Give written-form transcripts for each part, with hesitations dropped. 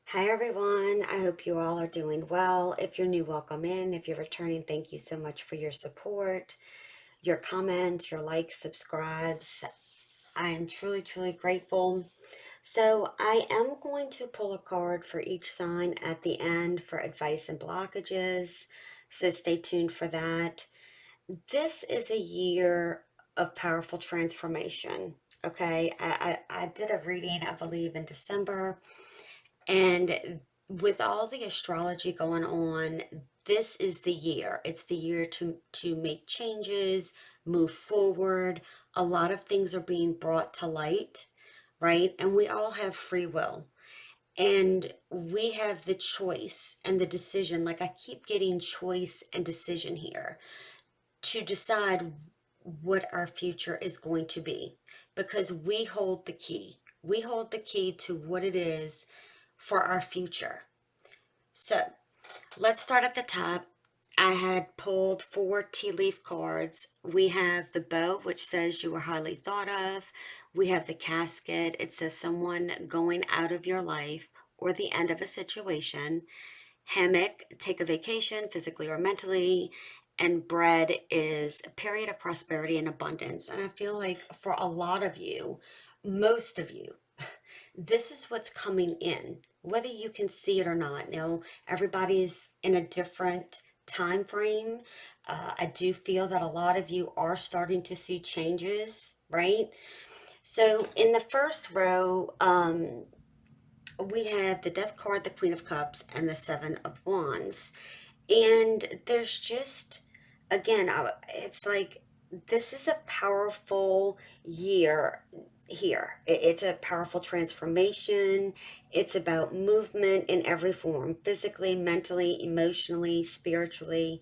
Hi everyone, I hope you all are doing well. If you're new, welcome in. If you're returning, thank you so much for your support, your comments, your likes, subscribes. I am truly, truly grateful. So I am going to pull a card for each sign at the end for advice and blockages. So stay tuned for that. This is a year of powerful transformation. Okay, I did a reading, I believe, in December, and with all the astrology going on, this is the year. It's the year to make changes, move forward. A lot of things are being brought to light, right? And we all have free will. And we have the choice and the decision. Like I keep getting choice and decision here to decide what our future is going to be because we hold the key. We hold the key to what it is for our future. So let's start at the top. I had pulled four tea leaf cards. We have the bow, which says you are highly thought of. We have the casket. It says someone going out of your life or the end of a situation. Hammock, take a vacation physically or mentally. And bread is a period of prosperity and abundance. And I feel like for a lot of you, most of you, this is what's coming in, whether you can see it or not. Now, everybody's in a different time frame. I do feel that a lot of you are starting to see changes, right? So, in the first row, we have the Death card, the Queen of Cups, and the Seven of Wands. And there's just, again, it's like this is a powerful year here. It's a powerful transformation. It's about movement in every form, physically, mentally, emotionally, spiritually.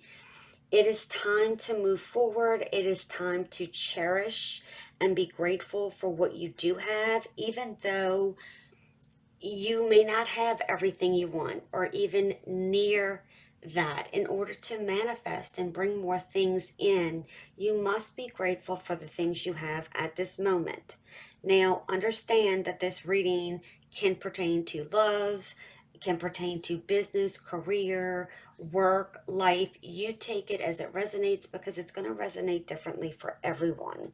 It is time to move forward. It is time to cherish and be grateful for what you do have, even though you may not have everything you want or even near that. In order to manifest and bring more things in, you must be grateful for the things you have at this moment. Now, understand that this reading can pertain to love, can pertain to business, career, work, life. You take it as it resonates because it's going to resonate differently for everyone.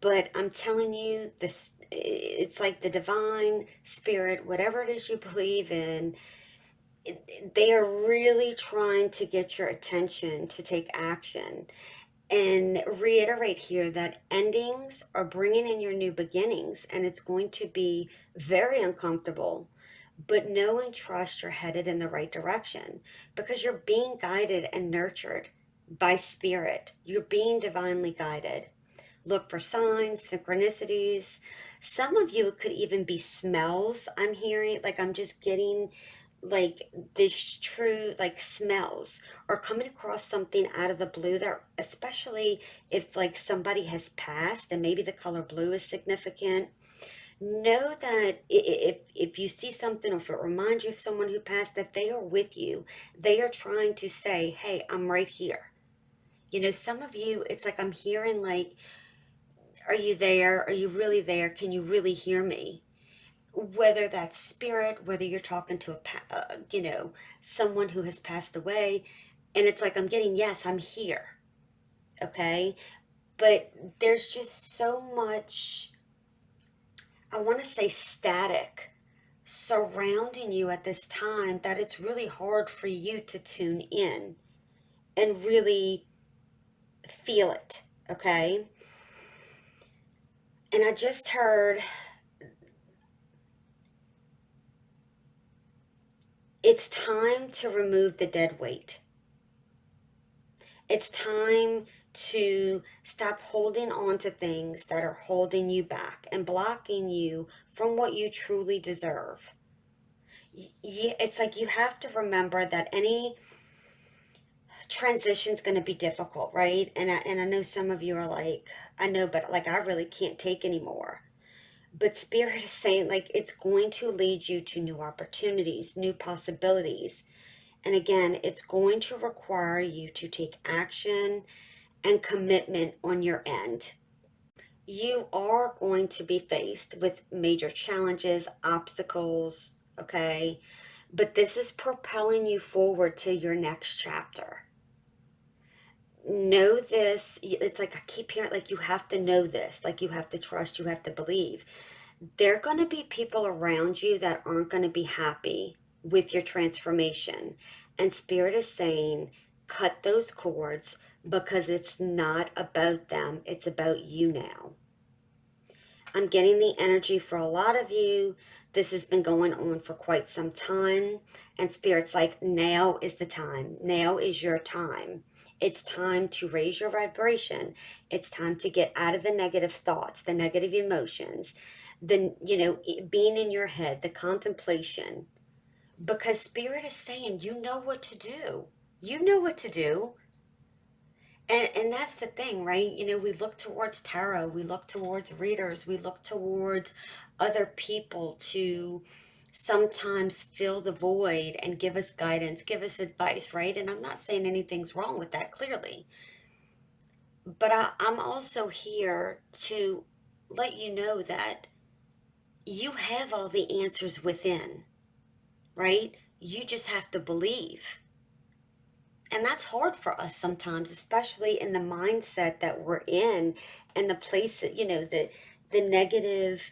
But I'm telling you, this it's like the divine spirit, whatever it is you believe in, they are really trying to get your attention to take action and reiterate here that endings are bringing in your new beginnings, and it's going to be very uncomfortable. But know and trust you're headed in the right direction because you're being guided and nurtured by spirit. You're being divinely guided. Look for signs, synchronicities. Some of you, it could even be smells I'm hearing. Like I'm just getting like this true like smells or coming across something out of the blue that, especially if like somebody has passed and maybe the color blue is significant. Know that if you see something or if it reminds you of someone who passed, that they are with you. They are trying to say, hey, I'm right here. Some of you, it's like I'm hearing like, are you there? Are you really there? Can you really hear me? Whether that's spirit, whether you're talking to someone who has passed away, and it's like I'm getting, yes, I'm here. Okay, but there's just so much, I want to say, static surrounding you at this time that it's really hard for you to tune in and really feel it. Okay, and I just heard it's time to remove the dead weight. It's time to stop holding on to things that are holding you back and blocking you from what you truly deserve. It's like you have to remember that any transition is going to be difficult, right? And I know some of you are like, I know, but like I really can't take anymore. But Spirit is saying like it's going to lead you to new opportunities, new possibilities. And again, it's going to require you to take action and commitment on your end. You are going to be faced with major challenges, obstacles, okay? But this is propelling you forward to your next chapter. Know this. It's like I keep hearing, like, you have to know this, like, you have to trust, you have to believe. There are going to be people around you that aren't going to be happy with your transformation. And Spirit is saying, cut those cords because it's not about them, it's about you now. I'm getting the energy for a lot of you. This has been going on for quite some time. And Spirit's like, now is the time. Now is your time. It's time to raise your vibration. It's time to get out of the negative thoughts, the negative emotions, being in your head, the contemplation. Because Spirit is saying, you know what to do. You know what to do. And that's the thing, right? We look towards tarot, we look towards readers, we look towards other people to sometimes fill the void and give us guidance, give us advice, right? And I'm not saying anything's wrong with that, clearly. But I'm also here to let you know that you have all the answers within, right? You just have to believe. And that's hard for us sometimes, especially in the mindset that we're in and the place that, the negative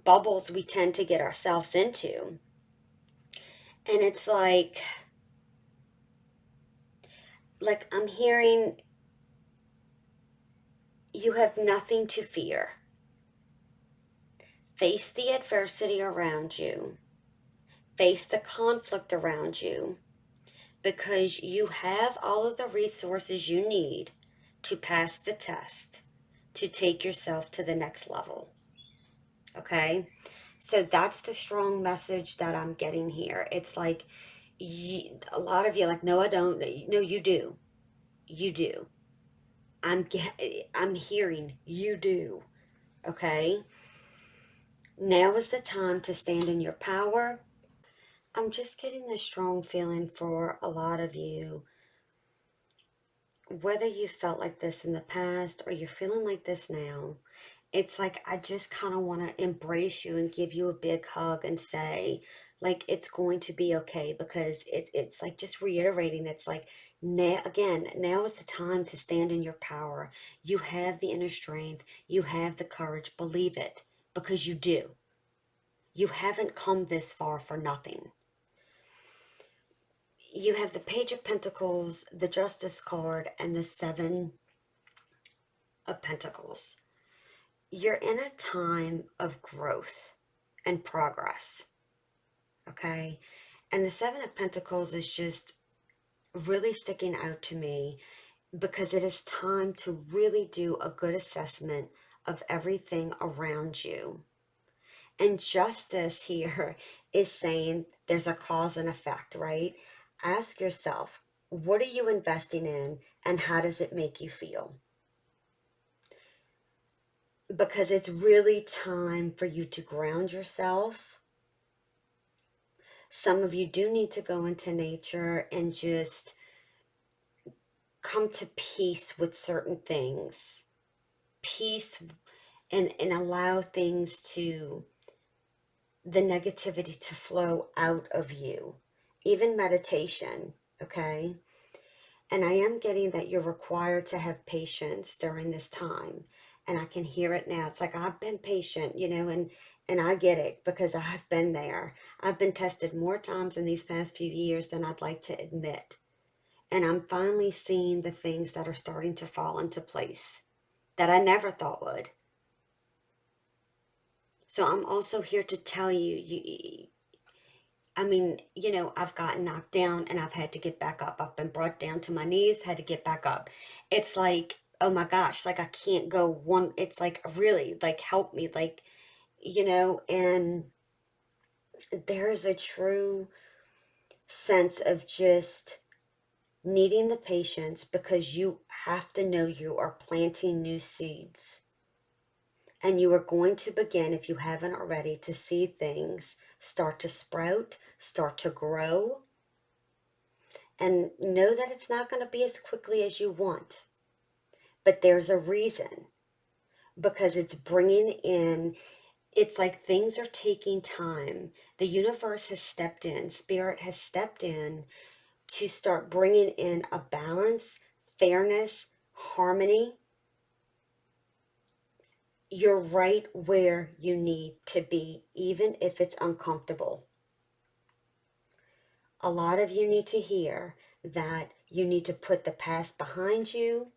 bubbles we tend to get ourselves into. And it's like I'm hearing you have nothing to fear. Face the adversity around you. Face the conflict around you, because you have all of the resources you need to pass the test, to take yourself to the next level. Okay? So that's the strong message that I'm getting here. It's like a lot of you are like, no, I don't. No, you do. You do. I'm hearing you do. Okay? Now is the time to stand in your power. I'm just getting this strong feeling for a lot of you, whether you felt like this in the past or you're feeling like this now. It's like I just kind of want to embrace you and give you a big hug and say, like, it's going to be okay, because it's like just reiterating. It's like, now is the time to stand in your power. You have the inner strength, you have the courage. Believe it, because you do. You haven't come this far for nothing. You have the Page of Pentacles, the Justice card, and the Seven of Pentacles. You're in a time of growth and progress. Okay? And the Seven of Pentacles is just really sticking out to me, because it is time to really do a good assessment of everything around you. And Justice here is saying there's a cause and effect, right? Ask yourself, what are you investing in and how does it make you feel? Because it's really time for you to ground yourself. Some of you do need to go into nature and just come to peace with certain things. Peace, and allow things to, the negativity to flow out of you. Even meditation, okay? And I am getting that you're required to have patience during this time. And I can hear it now. It's like, I've been patient, and I get it, because I've been there. I've been tested more times in these past few years than I'd like to admit. And I'm finally seeing the things that are starting to fall into place that I never thought would. So I'm also here to tell you, I mean, I've gotten knocked down and I've had to get back up. I've been brought down to my knees, had to get back up. It's like, oh my gosh, like I can't go one, it's like, really, like, help me, like, and there's a true sense of just needing the patience, because you have to know you are planting new seeds. And you are going to begin, if you haven't already, to see things start to sprout, start to grow. And know that it's not going to be as quickly as you want. But there's a reason. Because it's bringing in It's like things are taking time. The universe has stepped in, spirit has stepped in to start bringing in a balance, fairness, harmony. You're right where you need to be, even if it's uncomfortable. A lot of you need to hear that you need to put the past behind you,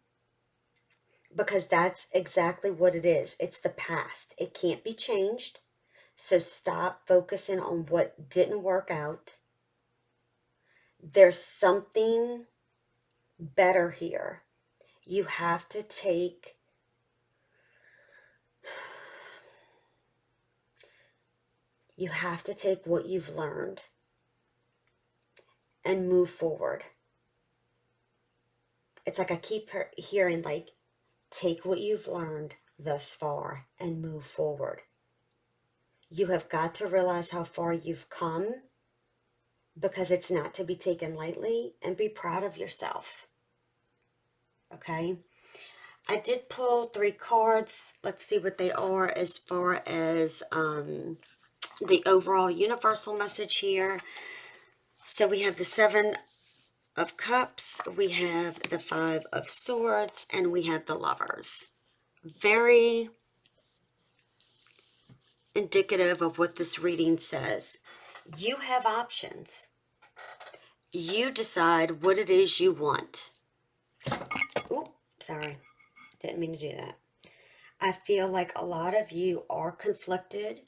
because that's exactly what it is. It's the past. It can't be changed. So stop focusing on what didn't work out. There's something better here. You have to take what you've learned and move forward. It's like I keep hearing, like, take what you've learned thus far and move forward. You have got to realize how far you've come, because it's not to be taken lightly, and be proud of yourself. Okay? I did pull 3 cards. Let's see what they are as far as the overall universal message here. So we have the 7 of Cups, we have the 5 of Swords, and we have the Lovers. Very indicative of what this reading says. You have options. You decide what it is you want. Oop, sorry. Didn't mean to do that. I feel like a lot of you are conflicted.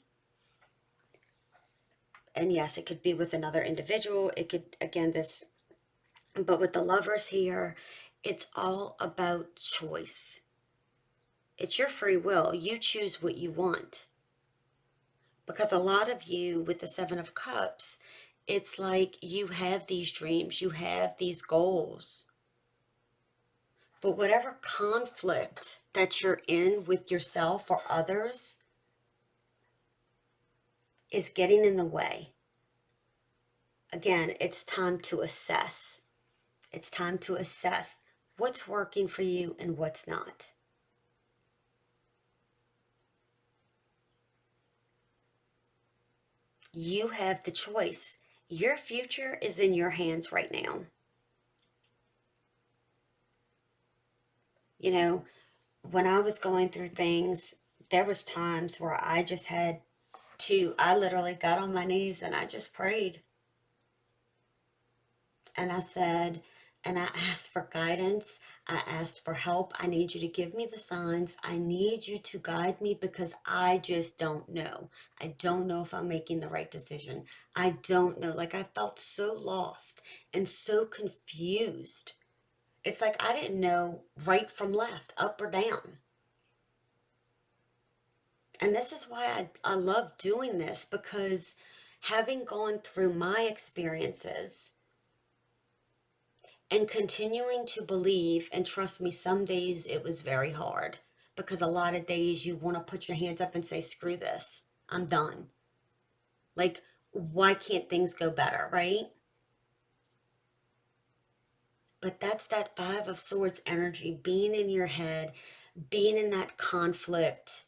And yes, it could be with another individual. It could, again, this, but with the Lovers here, it's all about choice. It's your free will. You choose what you want. Because a lot of you with the 7 of Cups, it's like you have these dreams, you have these goals. But whatever conflict that you're in with yourself or others is getting in the way. Again, it's time to assess. It's time to assess what's working for you and what's not. You have the choice. Your future is in your hands right now. You know, when I was going through things, there was times where I just had I literally got on my knees and I just prayed. And I said, and I asked for guidance. I asked for help. I need you to give me the signs. I need you to guide me, because I just don't know. I don't know if I'm making the right decision. I don't know. Like, I felt so lost and so confused. It's like I didn't know right from left, up or down. And this is why I love doing this, because having gone through my experiences and continuing to believe, and trust me, some days it was very hard, because a lot of days you want to put your hands up and say, screw this, I'm done. Like, why can't things go better, right? But that's that 5 of Swords energy, being in your head, being in that conflict.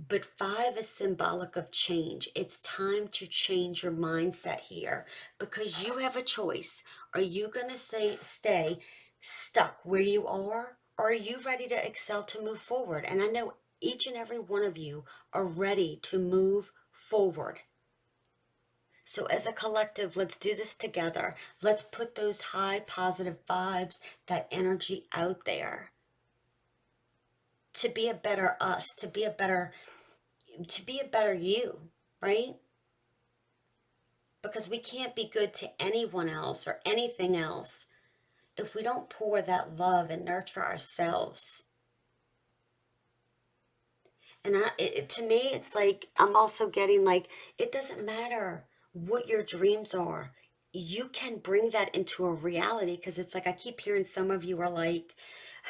But 5 is symbolic of change. It's time to change your mindset here, because you have a choice. Are you going to stay stuck where you are, or are you ready to excel, to move forward? And I know each and every one of you are ready to move forward. So as a collective, let's do this together. Let's put those high positive vibes, that energy out there, to be a better us, to be a better you, right? Because we can't be good to anyone else or anything else if we don't pour that love and nurture ourselves. And to me, it's like, I'm also getting like, it doesn't matter what your dreams are. You can bring that into a reality, because it's like, I keep hearing some of you are like,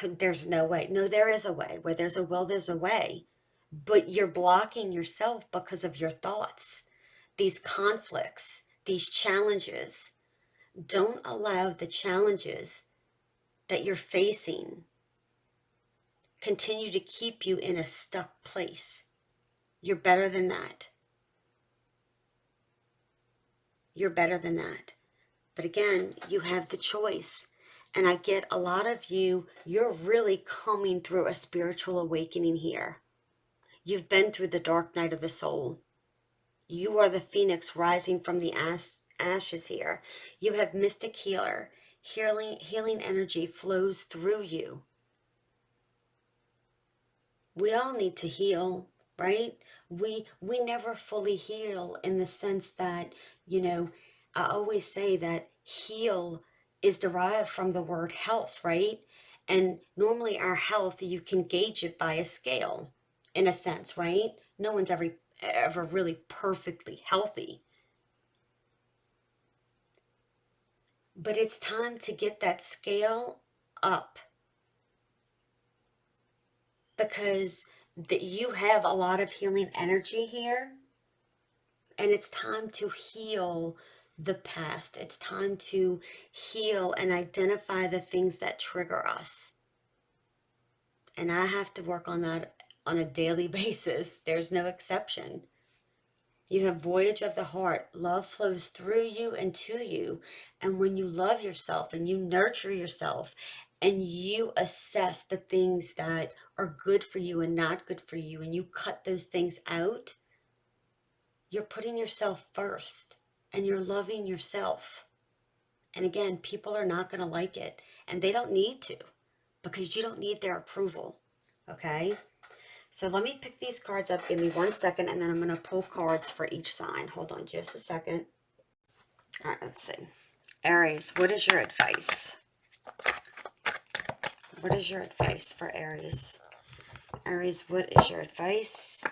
there's no way. No, there is a way. Where there's a will, there's a way. But you're blocking yourself because of your thoughts. These conflicts, these challenges. Don't allow the challenges that you're facing continue to keep you in a stuck place. You're better than that. You're better than that. But again, you have the choice. And I get a lot of you, you're really coming through a spiritual awakening here. You've been through the dark night of the soul. You are the phoenix rising from the ashes here. You have mystic healer. Healing energy flows through you. We all need to heal, right? We never fully heal in the sense that, I always say that heal is derived from the word health, right? And normally our health, you can gauge it by a scale in a sense, right? No one's ever really perfectly healthy. But it's time to get that scale up, because you have a lot of healing energy here, and it's time to heal the past. It's time to heal and identify the things that trigger us. And I have to work on that on a daily basis. There's no exception. You have voyage of the heart. Love flows through you and to you. And when you love yourself and you nurture yourself and you assess the things that are good for you and not good for you, and you cut those things out, you're putting yourself first and you're loving yourself. And again, people are not going to like it, and they don't need to, because you don't need their approval. Okay? So let me pick these cards up. Give me 1 second, and then I'm going to pull cards for each sign. Hold on just a second. All right, let's see. Aries, what is your advice? What is your advice for Aries? Aries, what is your advice?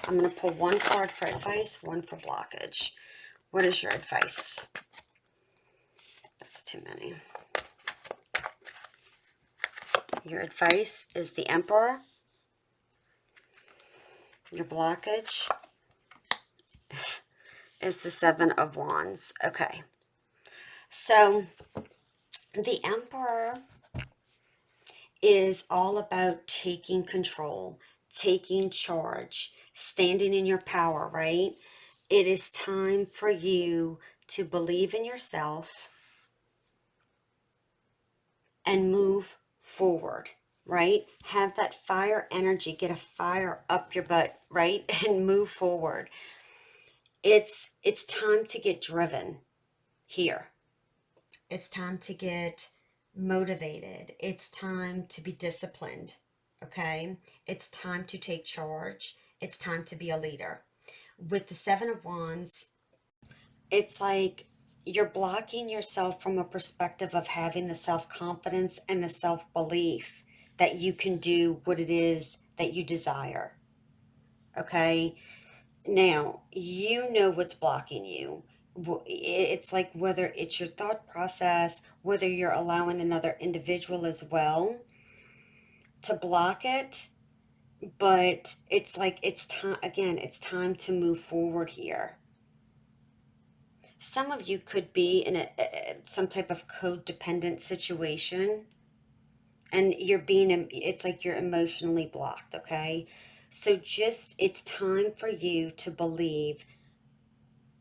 I'm going to pull one card for advice, one for blockage. What is your advice? That's too many. Your advice is the Emperor. Your blockage is the Seven of Wands. Okay. So the Emperor is all about taking control, taking charge, standing in your power, right? It is time for you to believe in yourself and move forward, right? Have that fire energy, get a fire up your butt, right? And move forward. It's time to get driven here. It's time to get motivated. It's time to be disciplined, okay? It's time to take charge. It's time to be a leader. With the Seven of Wands, it's like you're blocking yourself from a perspective of having the self-confidence and the self-belief that you can do what it is that you desire, okay? Now, you know what's blocking you. It's like whether it's your thought process, whether you're allowing another individual as well to block it. But it's like it's time, again, it's time to move forward here. Some of you could be in some type of codependent situation, and it's like you're emotionally blocked, okay? So just, it's time for you to believe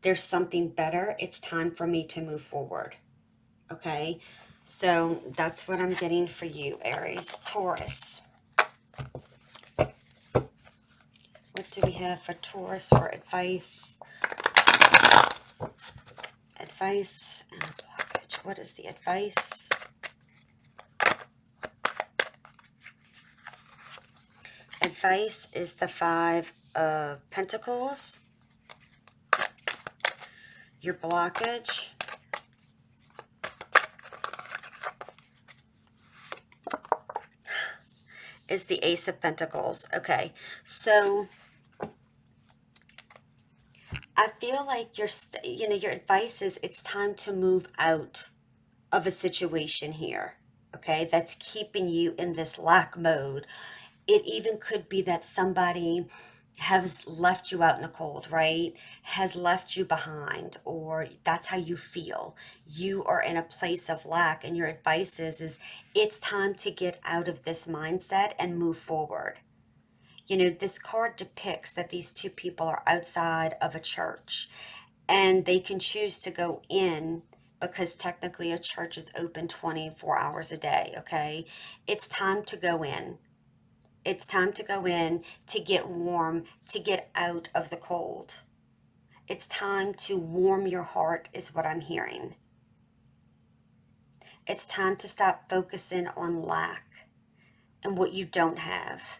there's something better. It's time for me to move forward. Okay. So that's what I'm getting for you, Aries. Taurus. What do we have for Taurus for advice? Advice and blockage. What is the advice? Advice is the Five of Pentacles. Your blockage is the Ace of Pentacles. Okay, so I feel like your advice is it's time to move out of a situation here. Okay, that's keeping you in this lack mode. It even could be that somebody has left you out in the cold, right? Has left you behind, or that's how you feel. You are in a place of lack, and your advice is it's time to get out of this mindset and move forward. You know, this card depicts that these two people are outside of a church and they can choose to go in because technically a church is open 24 hours a day, okay? It's time to go in. It's time to go in to get warm, to get out of the cold. It's time to warm your heart, is what I'm hearing. It's time to stop focusing on lack and what you don't have.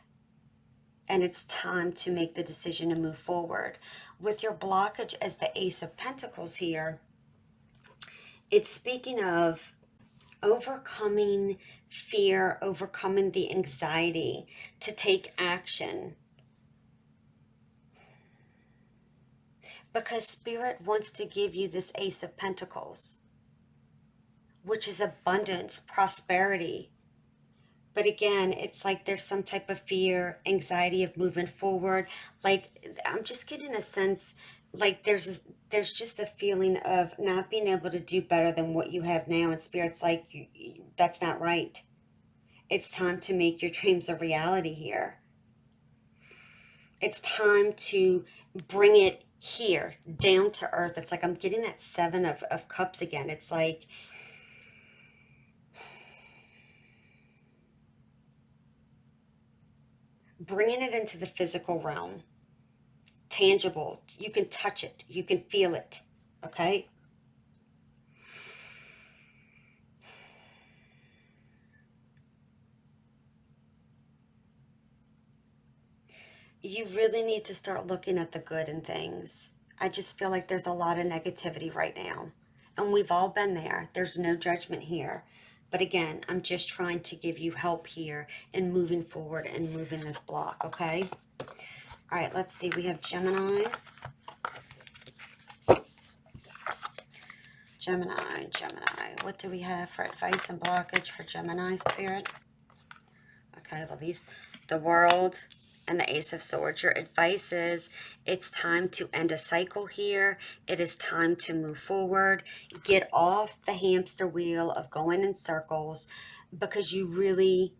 And it's time to make the decision to move forward. With your blockage as the Ace of Pentacles here, it's speaking of overcoming fear, overcoming the anxiety to take action. Because Spirit wants to give you this Ace of Pentacles, which is abundance, prosperity. But again, it's like there's some type of fear, anxiety of moving forward. Like I'm just getting a sense like there's just a feeling of not being able to do better than what you have now. And Spirit's like, that's not right. It's time to make your dreams a reality here. It's time to bring it here, down to earth. It's like I'm getting that Seven of Cups again. It's like bringing it into the physical realm, tangible. You can touch it, you can feel it, okay? You really need to start looking at the good in things. I just feel like there's a lot of negativity right now. And we've all been there. There's no judgment here. But again, I'm just trying to give you help here in moving forward and moving this block, okay? All right, let's see. We have Gemini. Gemini. What do we have for advice and blockage for Gemini, Spirit? Okay, well, the World and the Ace of Swords. Your advice is it's time to end a cycle here. It is time to move forward. Get off the hamster wheel of going in circles because you really,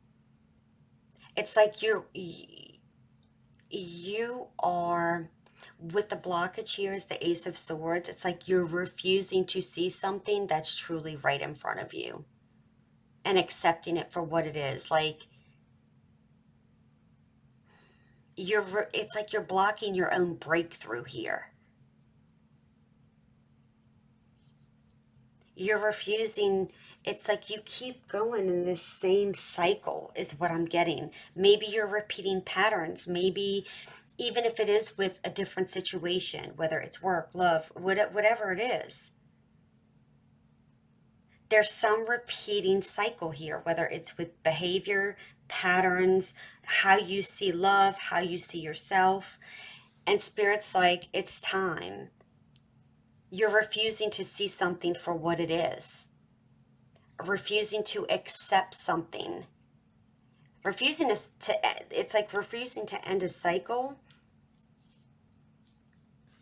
it's like you are, with the blockage here is the Ace of Swords. It's like you're refusing to see something that's truly right in front of you and accepting it for what it is. Like, it's like you're blocking your own breakthrough here. You're refusing. It's like you keep going in this same cycle is what I'm getting. Maybe you're repeating patterns. Maybe even if it is with a different situation, whether it's work, love, whatever it is, there's some repeating cycle here, whether it's with behavior, patterns, how you see love, how you see yourself. And Spirit's like, it's time. You're refusing to see something for what it is, refusing to accept something, refusing it's like refusing to end a cycle.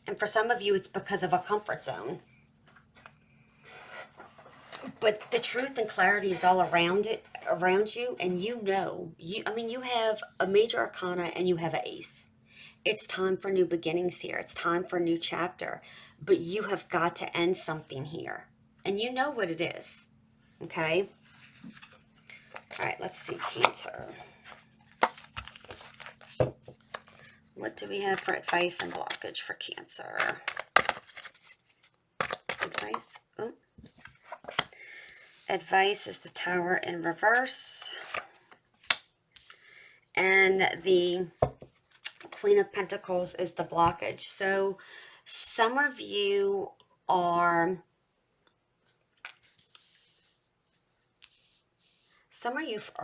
And for some of you, it's because of a comfort zone. But the truth and clarity is all around you, and you have a major arcana and you have an ace. It's time for new beginnings here. It's time for a new chapter. But you have got to end something here. And you know what it is. Okay? All right, let's see, Cancer. What do we have for advice and blockage for Cancer? Advice. Oh. Advice is the Tower in reverse. And the Queen of Pentacles is the blockage. So some of you are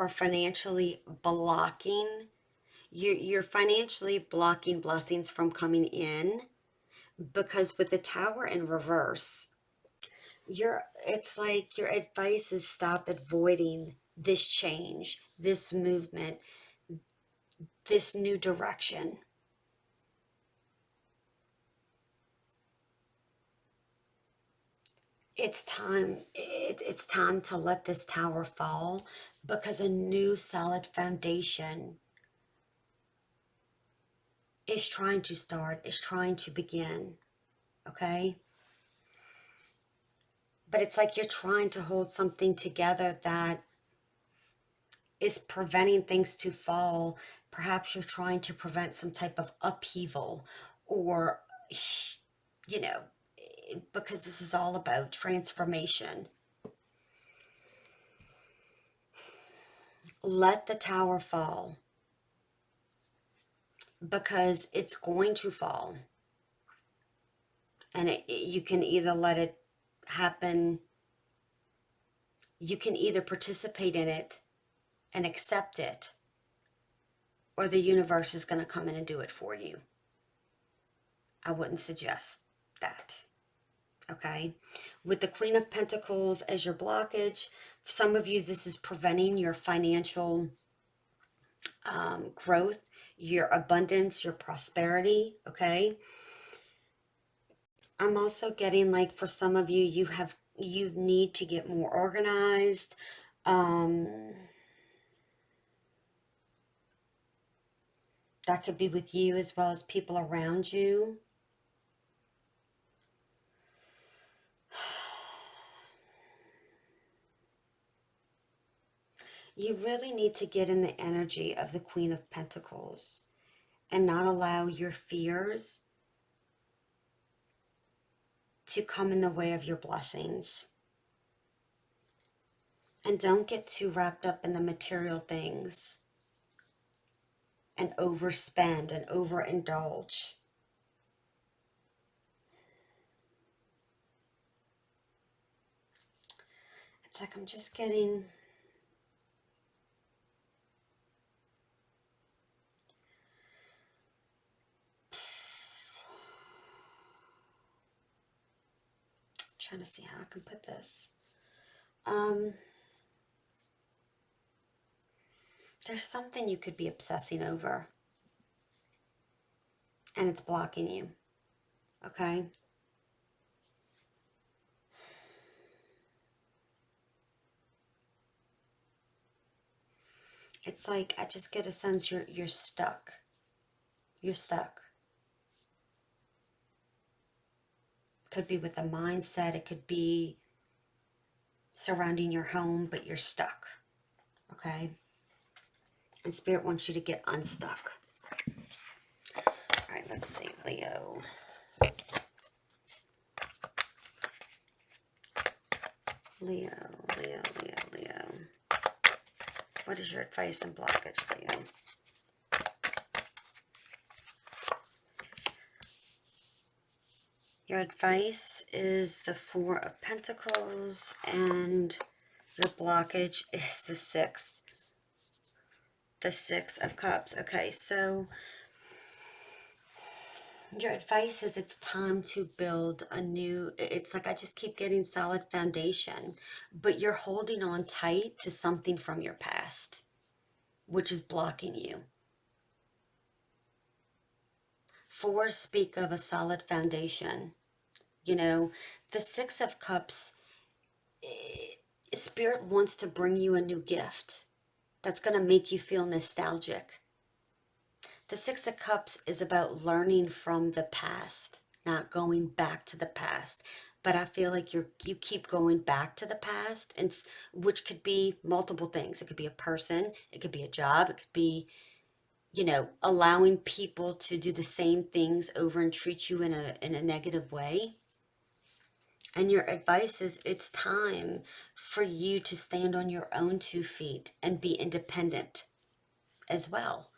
financially blocking. You're financially blocking blessings from coming in because with the Tower in reverse, it's like your advice is stop avoiding this change, this movement, this new direction. It's time to let this tower fall because a new solid foundation is trying to start, is trying to begin, okay? But it's like you're trying to hold something together that is preventing things to fall. Perhaps you're trying to prevent some type of upheaval, or, you know, because this is all about transformation. Let the tower fall, because it's going to fall. And you can either let it happen, you can either participate in it and accept it, or the universe is going to come in and do it for you. I wouldn't suggest that. Okay? With the Queen of Pentacles as your blockage, for some of you, this is preventing your financial growth, your abundance, your prosperity. Okay? I'm also getting, like, for some of you, you need to get more organized. That could be with you as well as people around you. You really need to get in the energy of the Queen of Pentacles and not allow your fears to come in the way of your blessings. And don't get too wrapped up in the material things and overspend and overindulge. It's like I'm just getting... trying to see how I can put this. There's something you could be obsessing over, and it's blocking you. Okay? It's like I just get a sense you're stuck. You're stuck. Could be with a mindset. It could be surrounding your home, but you're stuck. Okay? And Spirit wants you to get unstuck. All right, let's see, Leo. Leo. What is your advice and blockage, Leo? Your advice is the Four of Pentacles, and your blockage is the Six of Cups. Okay, so your advice is it's time to build a new, it's like I just keep getting solid foundation, but you're holding on tight to something from your past, which is blocking you. Fours speak of a solid foundation. You know, the Six of Cups, Spirit wants to bring you a new gift that's going to make you feel nostalgic. The Six of Cups is about learning from the past, not going back to the past. But I feel like you keep going back to the past, and which could be multiple things. It could be a person, it could be a job, it could be, you know, allowing people to do the same things over and treat you in a negative way. And your advice is it's time for you to stand on your own 2 feet and be independent as well.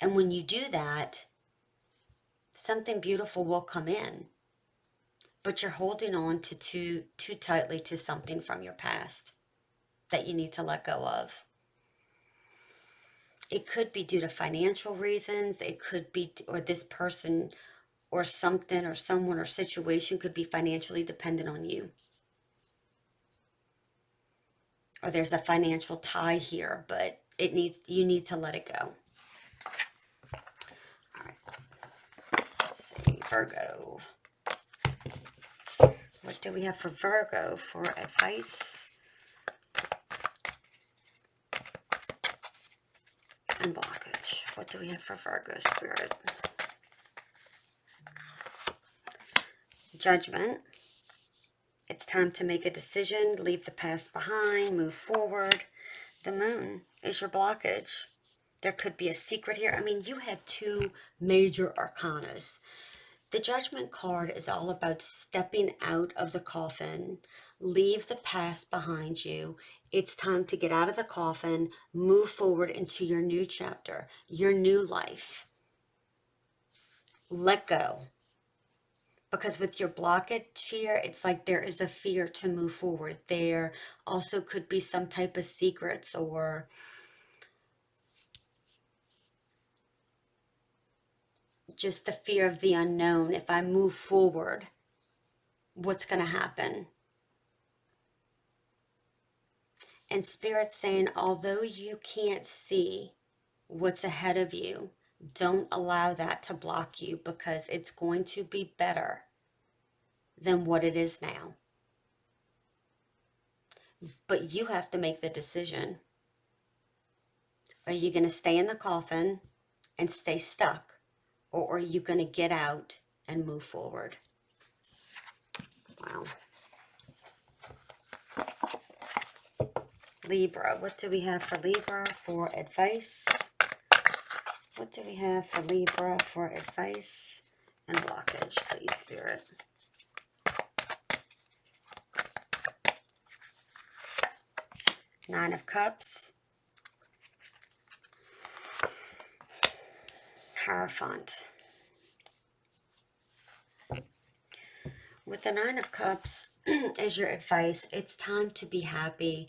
And when you do that, something beautiful will come in. But you're holding on to too tightly to something from your past that you need to let go of. It could be due to financial reasons. It could be, or this person or something or someone or situation could be financially dependent on you. Or there's a financial tie here, but you need to let it go. All right. Let's see, Virgo. What do we have for Virgo for advice and blockage? What do we have for Virgo Spirit? Judgment. It's time to make a decision, leave the past behind, move forward. The Moon is your blockage. There could be a secret here. I mean, you have two major arcanas. The Judgment card is all about stepping out of the coffin, leave the past behind you. It's time to get out of the coffin, move forward into your new chapter, your new life. Let go. Because with your blockage here, it's like there is a fear to move forward. There also could be some type of secrets or just the fear of the unknown. If I move forward, what's going to happen? And Spirit's saying, although you can't see what's ahead of you, don't allow that to block you, because it's going to be better than what it is now. But you have to make the decision. Are you going to stay in the coffin and stay stuck? Or are you going to get out and move forward? Wow. Libra. What do we have for Libra for advice? What do we have for Libra for advice and blockage, please, Spirit? Nine of Cups. Hierophant. With the Nine of Cups as your advice, it's time to be happy.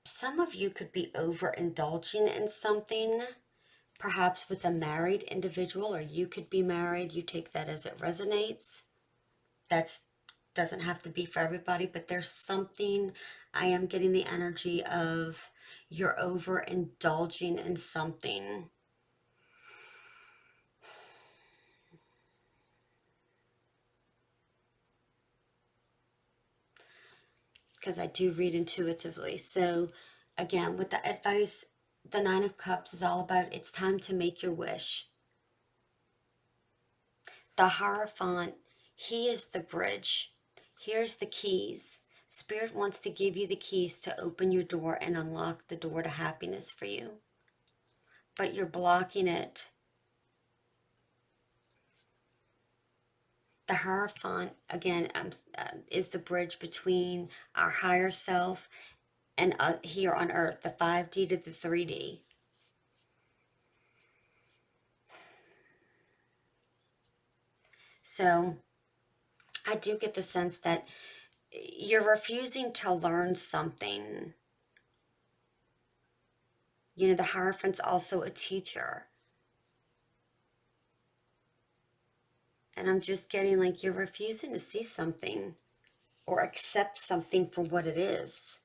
Some of you could be overindulging in something, perhaps with a married individual, or you could be married. You take that as it resonates. That doesn't have to be for everybody, but there's something, I am getting the energy of you're overindulging in something. Because I do read intuitively. So again, with the advice, the Nine of Cups is all about it's time to make your wish. The Hierophant, he is the bridge. Here's the keys. Spirit wants to give you the keys to open your door and unlock the door to happiness for you. But you're blocking it. The Hierophant, again, is the bridge between our higher self and here on earth, the 5D to the 3D. So I do get the sense that you're refusing to learn something. You know, the Hierophant's also a teacher. And I'm just getting like you're refusing to see something or accept something for what it is.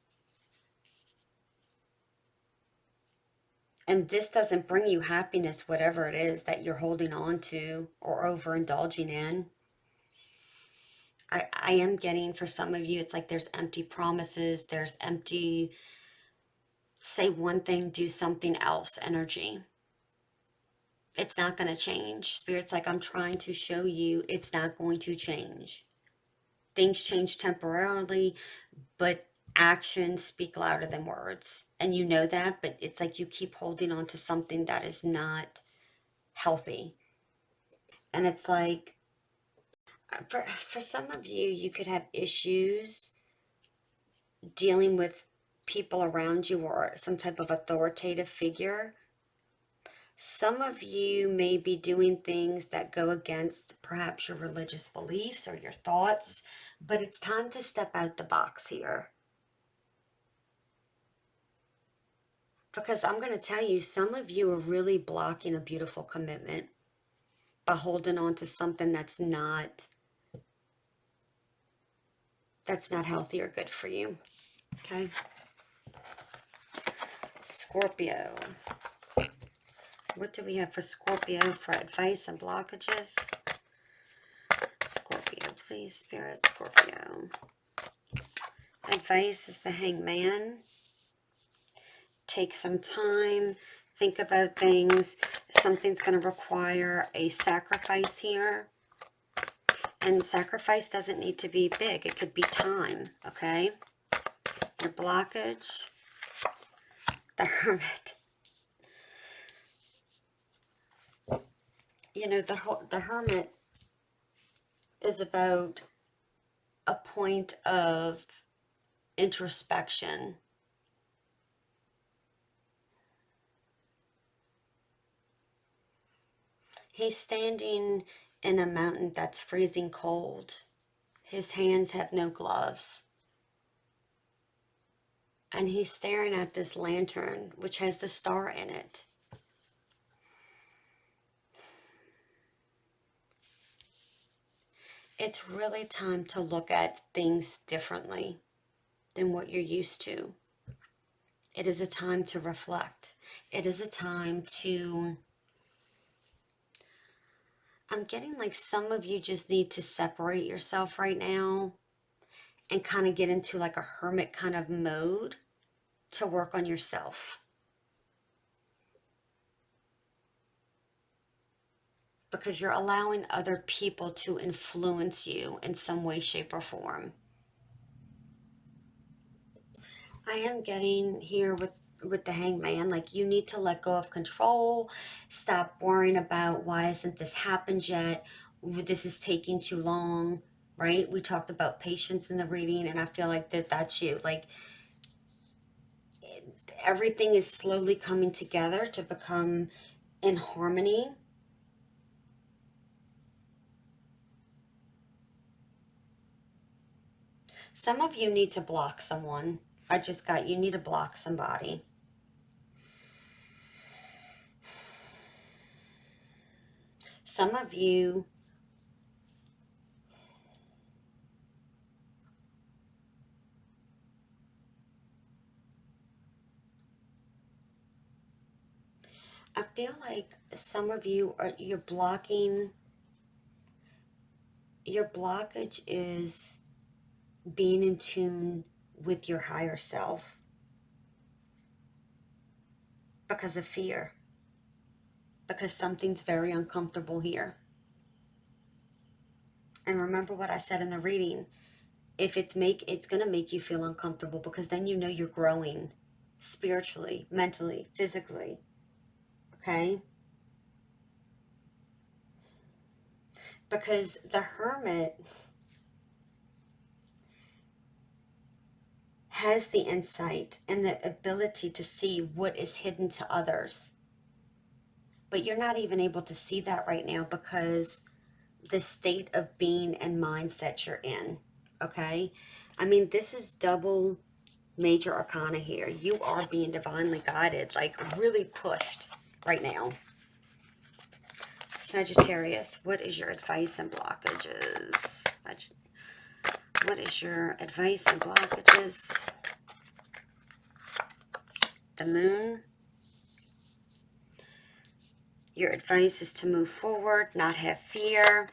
And this doesn't bring you happiness, whatever it is that you're holding on to or overindulging in. I am getting, for some of you, it's like there's empty promises, there's empty, say one thing, do something else energy. It's not going to change. Spirit's like, I'm trying to show you it's not going to change. Things change temporarily, but actions speak louder than words. And you know that, but it's like you keep holding on to something that is not healthy. And it's like, for some of you, you could have issues dealing with people around you or some type of authoritative figure. Some of you may be doing things that go against perhaps your religious beliefs or your thoughts, but it's time to step out the box here. Because I'm going to tell you, some of you are really blocking a beautiful commitment by holding on to something that's not healthy or good for you. Okay? Scorpio. What do we have for Scorpio for advice and blockages? Scorpio, please, Spirit. Scorpio. Advice is the Hangman. Take some time, Think about things. Something's going to require a sacrifice here. And sacrifice doesn't need to be big. It could be time, okay? Your blockage. The Hermit. You know, the Hermit is about a point of introspection. He's standing in a mountain that's freezing cold. His hands have no gloves. And he's staring at this lantern, which has the star in it. It's really time to look at things differently than what you're used to. It is a time to reflect. It is a time to... I'm getting like some of you just need to separate yourself right now and kind of get into like a hermit kind of mode to work on yourself. Because you're allowing other people to influence you in some way, shape, or form. I am getting here with the Hangman, like you need to let go of control. Stop worrying about why hasn't this happened yet. This is taking too long, right? We talked about patience in the reading, and I feel like that's you. Like everything is slowly coming together to become in harmony. Some of you need to block someone. I just got, you need to block somebody. Some of you, I feel like some of you are, you're blocking, your blockage is being in tune with your higher self because of fear, because something's very uncomfortable here. And remember what I said in the reading, if it's going to make you feel uncomfortable, because then you know you're growing spiritually, mentally, physically. Okay? Because the Hermit has the insight and the ability to see what is hidden to others. But you're not even able to see that right now because the state of being and mindset you're in. Okay? I mean, this is double major arcana here. You are being divinely guided, like really pushed right now. Sagittarius, what is your advice and blockages? What is your advice and blockages? The Moon. Your advice is to move forward, not have fear.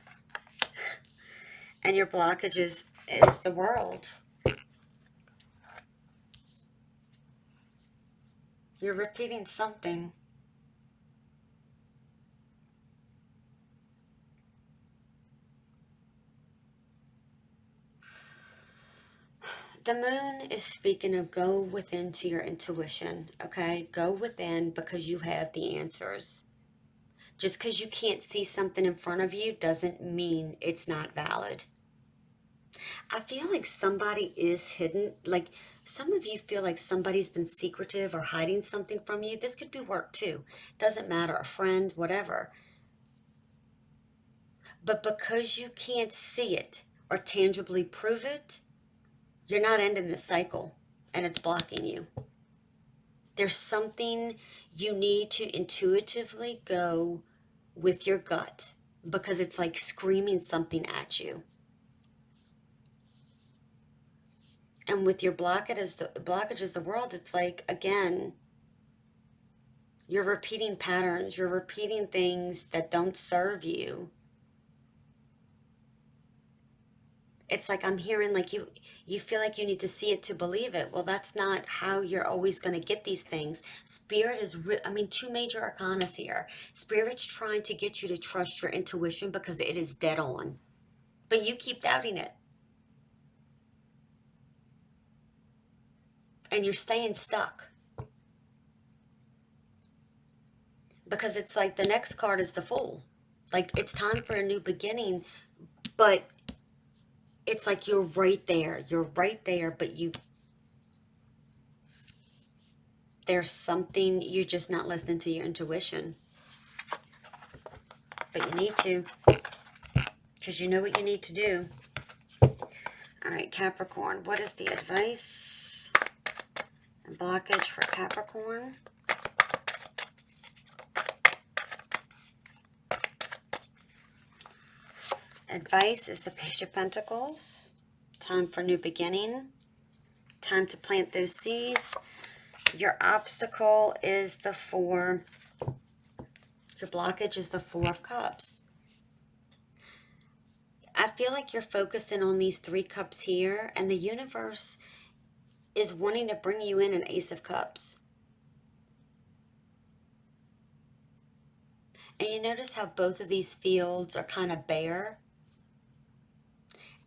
And your blockages is the World. You're repeating something. The Moon is speaking of go within to your intuition, okay? Go within because you have the answers. Just because you can't see something in front of you doesn't mean it's not valid. I feel like somebody is hidden. Like some of you feel like somebody's been secretive or hiding something from you. This could be work too. Doesn't matter, a friend, whatever. But because you can't see it or tangibly prove it, you're not ending the cycle and it's blocking you. There's something you need to intuitively go with your gut because it's like screaming something at you. And with your blockage is the World, it's like, again, you're repeating patterns. You're repeating things that don't serve you. It's like I'm hearing like you feel like you need to see it to believe it. Well, that's not how you're always going to get these things. Spirit is I mean, two major arcanas here. Spirit's trying to get you to trust your intuition because it is dead on. But you keep doubting it. And you're staying stuck. Because it's like the next card is the Fool. Like it's time for a new beginning, but it's like you're right there. You're right there, but there's something, you're just not listening to your intuition. But you need to, because you know what you need to do. All right, Capricorn, what is the advice and blockage for Capricorn? Advice is the Page of Pentacles. Time for new beginning. Time to plant those seeds. Your obstacle is the Four. Your blockage is the Four of Cups. I feel like you're focusing on these 3 cups here, and the universe is wanting to bring you in an Ace of Cups. And you notice how both of these fields are kind of bare.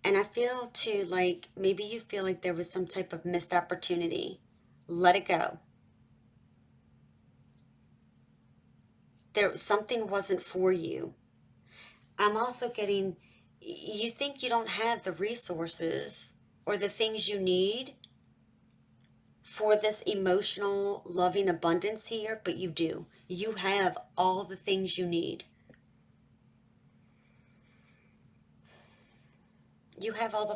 And I feel too like maybe you feel like there was some type of missed opportunity. Let it go. Something wasn't for you. I'm also getting, you think you don't have the resources or the things you need for this emotional, loving abundance here, but you do. You have all the things you need. You have all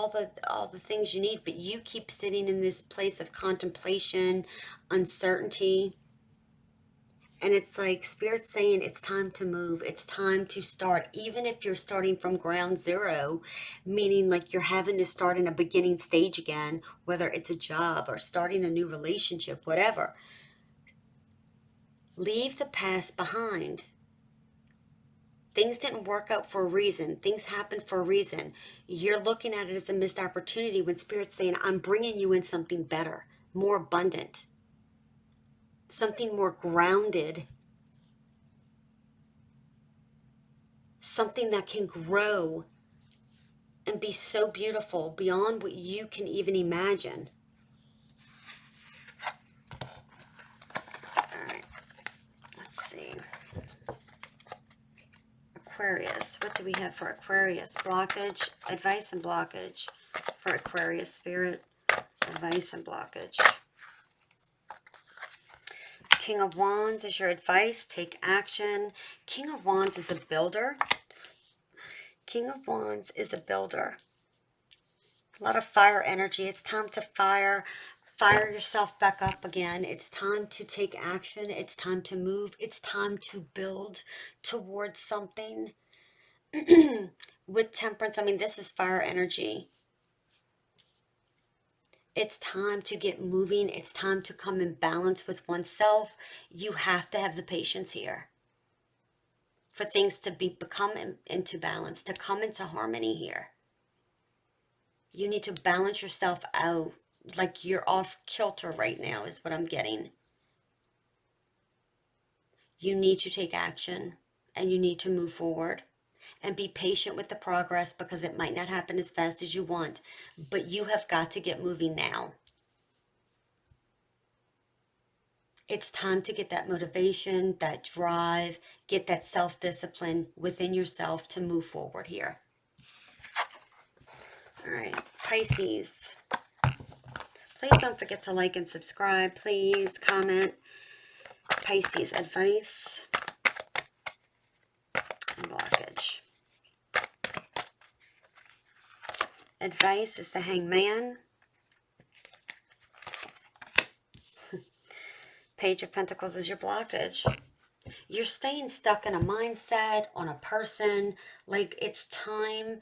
the things you need, but you keep sitting in this place of contemplation, uncertainty. And it's like Spirit's saying it's time to move. It's time to start. Even if you're starting from ground zero, meaning like you're having to start in a beginning stage again, whether it's a job or starting a new relationship, whatever. Leave the past behind. Things didn't work out for a reason. Things happened for a reason. You're looking at it as a missed opportunity when Spirit's saying, I'm bringing you in something better, more abundant, something more grounded, something that can grow and be so beautiful beyond what you can even imagine. All right, let's see. Aquarius, what do we have for Aquarius? Blockage, advice and blockage for Aquarius, Spirit, advice and blockage. King of Wands is your advice. Take action. King of Wands is a builder. King of Wands is a builder. A lot of fire energy. It's time to fire yourself back up again. It's time to take action. It's time to move. It's time to build towards something. With Temperance, I mean, this is fire energy. It's time to get moving. It's time to come in balance with oneself. You have to have the patience here for things to become into balance, to come into harmony here. You need to balance yourself out. Like you're off kilter right now is what I'm getting. You need to take action and you need to move forward and be patient with the progress because it might not happen as fast as you want, but you have got to get moving now. It's time to get that motivation, that drive, get that self-discipline within yourself to move forward here. All right, Pisces. Please don't forget to like and subscribe. Please comment. Pisces, advice and blockage. Advice is the Hangman. Page of Pentacles is your blockage. You're staying stuck in a mindset, on a person. Like it's time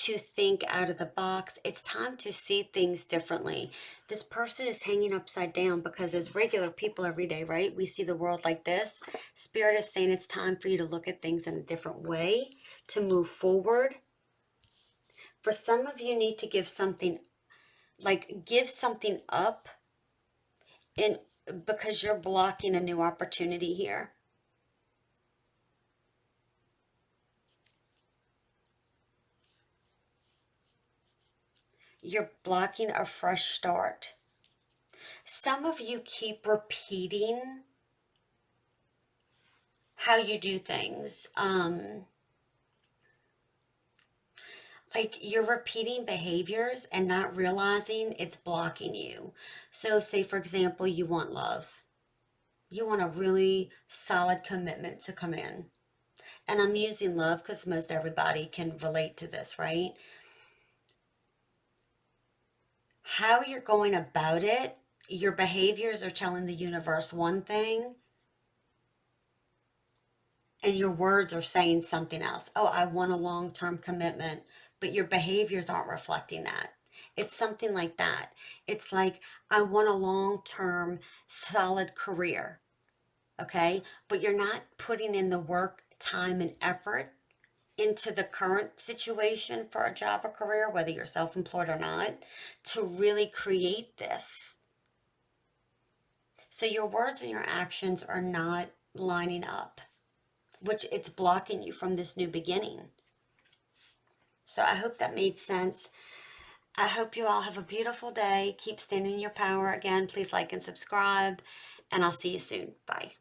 to think out of the box. It's time to see things differently. This person is hanging upside down because as regular people every day, right? We see the world like this. Spirit is saying it's time for you to look at things in a different way, to move forward. For some of you need to give something, like give something up, and because you're blocking a new opportunity here. You're blocking a fresh start. Some of you keep repeating how you do things. Like you're repeating behaviors and not realizing it's blocking you. So, say for example, you want love. You want a really solid commitment to come in. And I'm using love because most everybody can relate to this, right? How you're going about it, your behaviors are telling the universe one thing, and your words are saying something else. Oh, I want a long term commitment, but your behaviors aren't reflecting that. It's something like that. It's like, I want a long term, solid career, okay? But you're not putting in the work, time, and effort into the current situation for a job or career, whether you're self employed or not, to really create this. So your words and your actions are not lining up, which it's blocking you from this new beginning. So I hope that made sense. I hope you all have a beautiful day. Keep standing in your power. Again, please like and subscribe, and I'll see you soon. Bye.